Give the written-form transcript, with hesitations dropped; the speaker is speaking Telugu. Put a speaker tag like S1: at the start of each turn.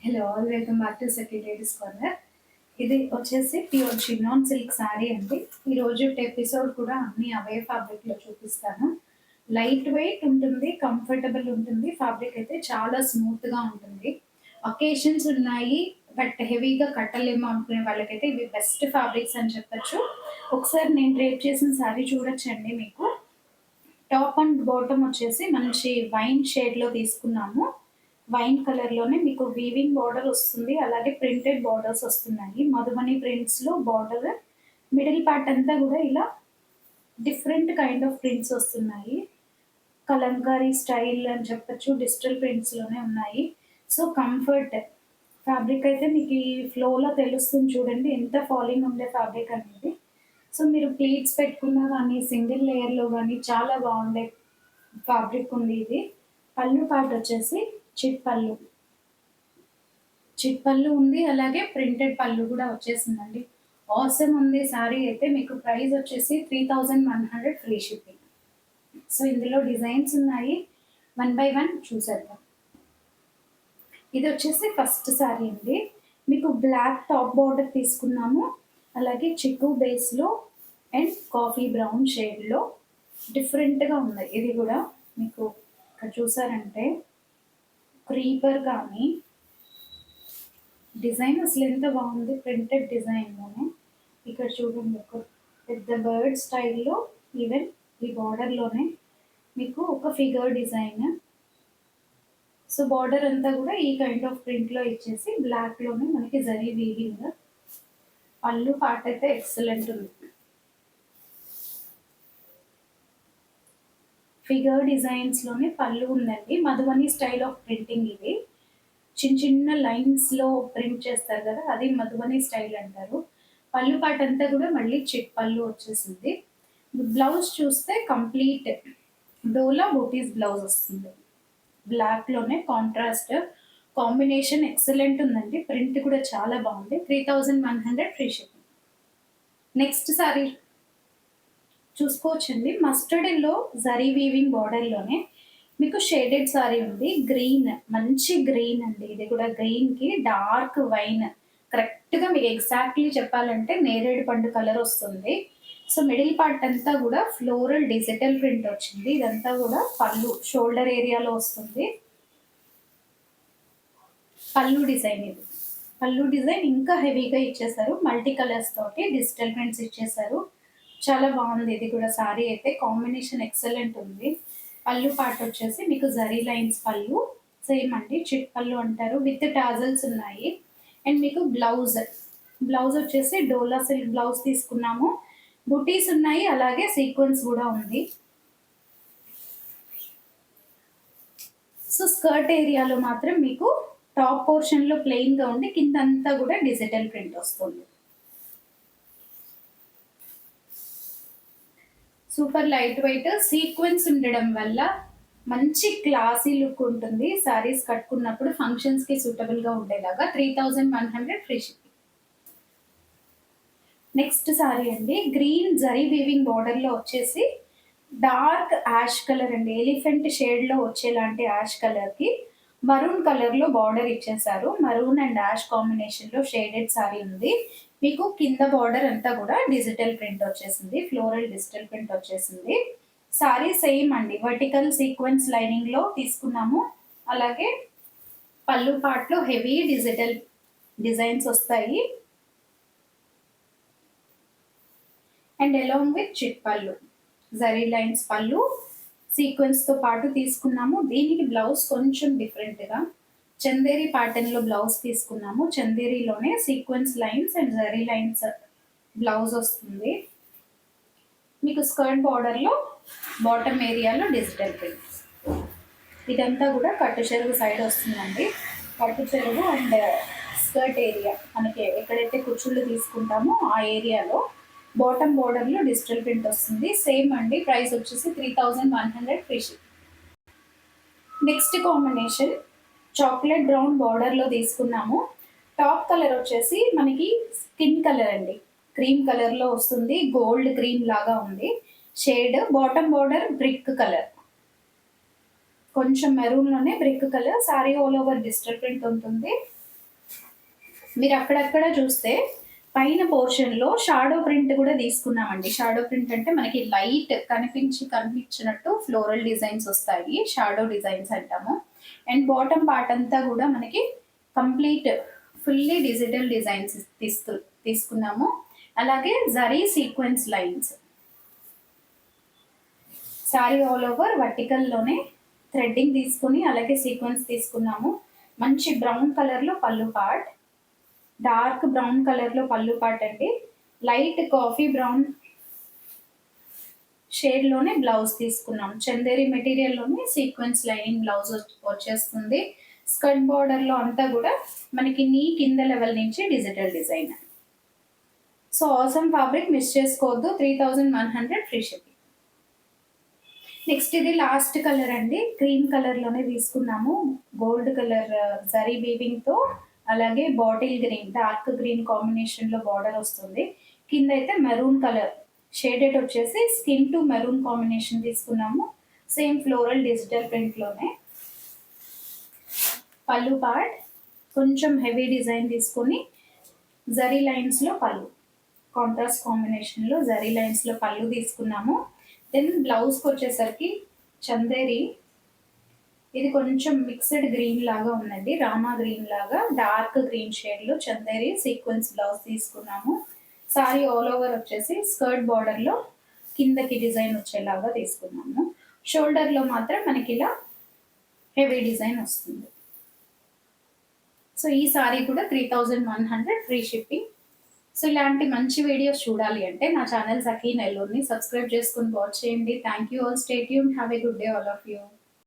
S1: Hello all welcome back to second ladies corner. ఇది వచ్చేసి ప్యూర్ చినాన్ సిల్క్ శారీ అండి. ఈరోజు ఎపిసోడ్ కూడా అన్ని అవే ఫ్యాబ్రిక్లో చూపిస్తాను. లైట్ వెయిట్ ఉంటుంది, కంఫర్టబుల్ ఉంటుంది. ఫ్యాబ్రిక్ అయితే చాలా స్మూత్గా ఉంటుంది. అకేషన్స్ ఉన్నాయి బట్ హెవీగా కట్టలేము అనుకునే వాళ్ళకైతే ఇవి బెస్ట్ ఫ్యాబ్రిక్స్ అని చెప్పచ్చు. ఒకసారి నేను డ్రేప్ చేసిన శారీ చూడొచ్చండి. మీకు టాప్ అండ్ బాటమ్ వచ్చేసి మంచి వైన్ షేడ్లో తీసుకున్నాము. వైన్ కలర్లోనే మీకు వీవింగ్ బార్డర్ వస్తుంది, అలాగే ప్రింటెడ్ బార్డర్స్ వస్తున్నాయి. మధుబని ప్రింట్స్లో బార్డర్ మిడిల్ పార్ట్ అంతా కూడా ఇలా డిఫరెంట్ కైండ్ ఆఫ్ ప్రింట్స్ వస్తున్నాయి. కలంకారీ స్టైల్ అని చెప్పచ్చు, డిజిటల్ ప్రింట్స్లోనే ఉన్నాయి. సో కంఫర్ట్ ఫ్యాబ్రిక్ అయితే మీకు ఈ ఫ్లోలో తెలుస్తుంది చూడండి ఎంత ఫాలింగ్ ఉండే ఫ్యాబ్రిక్ అనేది. సో మీరు ప్లీట్స్ పెట్టుకున్నా కానీ సింగిల్ లేయర్లో కానీ చాలా బాగుండే ఫ్యాబ్రిక్ ఉంది ఇది. పళ్ళు పార్ట్ వచ్చేసి చిట్ పళ్ళు ఉంది, అలాగే ప్రింటెడ్ పళ్ళు కూడా వచ్చేసిందండి. ఆసమ్ ఉంది శారీ అయితే. మీకు ప్రైస్ వచ్చేసి 3100 ఫ్రీ షిప్పింగ్. సో ఇందులో డిజైన్స్ ఉన్నాయి, 1 బై 1 చూసేద్దాం. ఇది వచ్చేసి ఫస్ట్ శారీ అండి. మీకు బ్లాక్ టాప్ బార్డర్ తీసుకున్నాము, అలాగే చిక్కు బేస్లో అండ్ కాఫీ బ్రౌన్ షేడ్లో డిఫరెంట్గా ఉంది. ఇది కూడా మీకు ఇక్కడ చూసారంటే క్రీపర్ కానీ డిజైన్ అసలు ఎంత బాగుంది, ప్రింటెడ్ డిజైన్లోనే. ఇక్కడ చూడండి ఒక పెద్ద బర్డ్ స్టైల్లో, ఈవెన్ ఈ బార్డర్లోనే మీకు ఒక ఫిగర్ డిజైన్. సో బార్డర్ అంతా కూడా ఈ కైండ్ ఆఫ్ ప్రింట్లో ఇచ్చేసి బ్లాక్లోనే మనకి జరీ వీవింగ్. పళ్ళు పార్ట్ అయితే ఎక్సలెంట్ ఉంది. ఫిగర్ డిజైన్స్లోనే పళ్ళు ఉందండి. మధుబని స్టైల్ ఆఫ్ ప్రింటింగ్ ఇది. చిన్న చిన్న లైన్స్లో ప్రింట్ చేస్తారు కదా, అది మధుబని స్టైల్ అంటారు. పళ్ళు పాట అంతా కూడా మళ్ళీ చిట్ పళ్ళు వచ్చేసింది. బ్లౌజ్ చూస్తే కంప్లీట్ డోలా బూటీస్ బ్లౌజ్ వస్తుంది. బ్లాక్లోనే కాంట్రాస్ట్ కాంబినేషన్ ఎక్సలెంట్ ఉందండి. ప్రింట్ కూడా చాలా బాగుంది. 3100 ఫ్రీ షిప్పింగ్. నెక్స్ట్ సారీ చూసుకోవచ్చండి. మస్టర్డ్ ఎల్లో జరీ వీవింగ్ బార్డర్లోనే మీకు షేడెడ్ సారీ ఉంది. గ్రీన్, మంచి గ్రీన్ అండి. ఇది కూడా గ్రీన్కి డార్క్ వైన్, కరెక్ట్గా మీకు ఎగ్జాక్ట్లీ చెప్పాలంటే నేరేడు పండు కలర్ వస్తుంది. సో మిడిల్ పార్ట్ అంతా కూడా ఫ్లోరల్ డిజిటల్ ప్రింట్ వచ్చింది. ఇదంతా కూడా పళ్ళు షోల్డర్ ఏరియాలో వస్తుంది. పళ్ళు డిజైన్ ఇది. పళ్ళు డిజైన్ ఇంకా హెవీగా ఇచ్చేసారు, మల్టీ కలర్స్ తోటి డిజిటల్ ప్రింట్స్ ఇచ్చేసారు. చాలా బాగుంది. ఇది కూడా సారీ అయితే కాంబినేషన్ ఎక్సలెంట్ ఉంది. పళ్ళు పార్ట్ వచ్చేసి మీకు జరీ లైన్స్ పళ్ళు, సేమ్ అండి చిట్ పళ్ళు అంటారు, విత్ టాజల్స్ ఉన్నాయి. అండ్ మీకు బ్లౌజ్ వచ్చేసి డోలా సిల్క్ బ్లౌజ్ తీసుకున్నాము. బుటీస్ ఉన్నాయి, అలాగే సీక్వెన్స్ కూడా ఉంది. సో స్కర్ట్ ఏరియాలో మాత్రం మీకు టాప్ పోర్షన్లో ప్లెయిన్గా ఉండి కింద అంతా కూడా డిజిటల్ ప్రింట్ వస్తుంది. సూపర్ లైట్ వెయిట్, సీక్వెన్స్ ఉండడం వల్ల మంచి క్లాసీ లుక్ ఉంటుంది. సారీస్ కట్టుకున్నప్పుడు ఫంక్షన్స్కి సూటబుల్గా ఉండేలాగా. 3100 ఫ్రీ షిప్పింగ్. నెక్స్ట్ సారీ అండి. గ్రీన్ జరీ వీవింగ్ బార్డర్లో వచ్చేసి డార్క్ యాష్ కలర్ అండి. ఎలిఫెంట్ షేడ్లో వచ్చేలాంటి యాష్ కలర్కి మరూన్ కలర్లో బార్డర్ ఇచ్చేసారు. మరూన్ అండ్ యాష్ కాంబినేషన్లో షేడెడ్ సారీ ఉంది. మీకు కింద బార్డర్ అంతా కూడా డిజిటల్ ప్రింట్ వచ్చేసింది, ఫ్లోరల్ డిజిటల్ ప్రింట్ వచ్చేసింది. సారీ సేమ్ అండి, వర్టికల్ సీక్వెన్స్ లైనింగ్లో తీసుకున్నాము. అలాగే పళ్ళు పార్ట్లో హెవీ డిజిటల్ డిజైన్స్ వస్తాయి. అండ్ అలాంగ్ విత్ చిట్ పళ్ళు, జరీ లైన్స్ పళ్ళు సీక్వెన్స్తో పాటు తీసుకున్నాము. దీనికి బ్లౌజ్ కొంచెం డిఫరెంట్గా చందేరి ప్యాటర్న్లో బ్లౌజ్ తీసుకున్నాము. చందేరిలోనే sequence lines and zari lines blouse వస్తుంది. మీకు స్కర్ట్ బార్డర్లో బాటమ్ ఏరియాలో డిజిటల్ ప్రింట్స్. ఇదంతా కూడా కట్టు చెరువు సైడ్ వస్తుందండి. కట్టు చెరువు అండ్ స్కర్ట్ ఏరియా మనకి ఎక్కడైతే కుచ్చుళ్ళు తీసుకుంటామో ఆ ఏరియాలో బాటమ్ బార్డర్లో డిజిటల్ ప్రింట్ వస్తుంది. సేమ్ అండి, ప్రైస్ వచ్చేసి 3100 free shipping. Next combination chocolate brown బార్డర్లో తీసుకున్నాము. టాప్ కలర్ వచ్చేసి మనకి స్కిన్ కలర్ అండి, క్రీమ్ కలర్లో వస్తుంది. గోల్డ్ క్రీమ్ లాగా ఉంది shade. Bottom border brick colour, కొంచెం మెరూన్లోనే brick colour. Sari all over digital print ఉంటుంది. మీరు అక్కడక్కడ చూస్తే పైన పోర్షన్లో షాడో ప్రింట్ కూడా తీసుకున్నామండి. షాడో ప్రింట్ అంటే మనకి లైట్ కనిపించినట్టు ఫ్లోరల్ డిజైన్స్ వస్తాయి, షాడో డిజైన్స్ అంటాము. అండ్ బాటమ్ పార్ట్ అంతా కూడా మనకి కంప్లీట్ ఫుల్లీ డిజిటల్ డిజైన్స్ తీసుకున్నాము. అలాగే zari sequence lines. Sari all over వర్టికల్లోనే థ్రెడ్డింగ్ తీసుకుని అలాగే సీక్వెన్స్ తీసుకున్నాము. మంచి బ్రౌన్ కలర్లో పళ్ళు పార్ట్, డార్క్ బ్రౌన్ కలర్లో పళ్ళు పార్ట్ అండి. లైట్ కాఫీ బ్రౌన్ షేడ్లోనే బ్లౌజ్ తీసుకున్నాం. చందేరి మెటీరియల్లోనే సీక్వెన్స్ లైనింగ్ బ్లౌజ్ వచ్చేస్తుంది. స్కర్ట్ బార్డర్లో అంతా కూడా మనకి నీ కింద లెవెల్ నుంచి digital design. So awesome fabric miss చేసుకోవద్దు. 3100 ఫ్రీ షిప్పింగ్. నెక్స్ట్ ఇది లాస్ట్ కలర్ అండి. క్రీమ్ కలర్లోనే తీసుకున్నాము. గోల్డ్ కలర్ జరీ వీవింగ్తో అలాగే బాటిల్ గ్రీన్, డార్క్ గ్రీన్ కాంబినేషన్లో బార్డర్ వస్తుంది. కింద అయితే మెరూన్ కలర్ షేడెడ్ వచ్చేసి స్కిన్ టు మెరూన్ కాంబినేషన్ తీసుకున్నాము. Same floral digital ప్రింట్లోనే. పళ్ళు పార్ట్ కొంచెం హెవీ డిజైన్ తీసుకొని జరీ లైన్స్లో పళ్ళు, కాంట్రాస్ట్ కాంబినేషన్లో జరీ లైన్స్లో పళ్ళు తీసుకున్నాము. దెన్ బ్లౌజ్కి వచ్చేసరికి చందేరి, ఇది కొంచెం మిక్స్డ్ గ్రీన్ లాగా ఉందండి, రామా గ్రీన్ లాగా డార్క్ గ్రీన్ షేడ్లో చందేరి సీక్వెన్స్ బ్లౌజ్ తీసుకున్నాము. సారీ ఆల్ ఓవర్ వచ్చేసి స్కర్ట్ బార్డర్లో కిందకి డిజైన్ వచ్చేలాగా తీసుకున్నాము. షోల్డర్లో మాత్రం మనకి ఇలా హెవీ డిజైన్ వస్తుంది. సో ఈ సారీ కూడా 3100 ఫ్రీ షిప్పింగ్. సో ఇలాంటి మంచి వీడియోస్ చూడాలి అంటే నా ఛానల్ సఖీ నెల్లూరుని సబ్స్క్రైబ్ చేసుకుని వాచ్ చేయండి. Thank you all. Stay tuned. Have a good day all of you.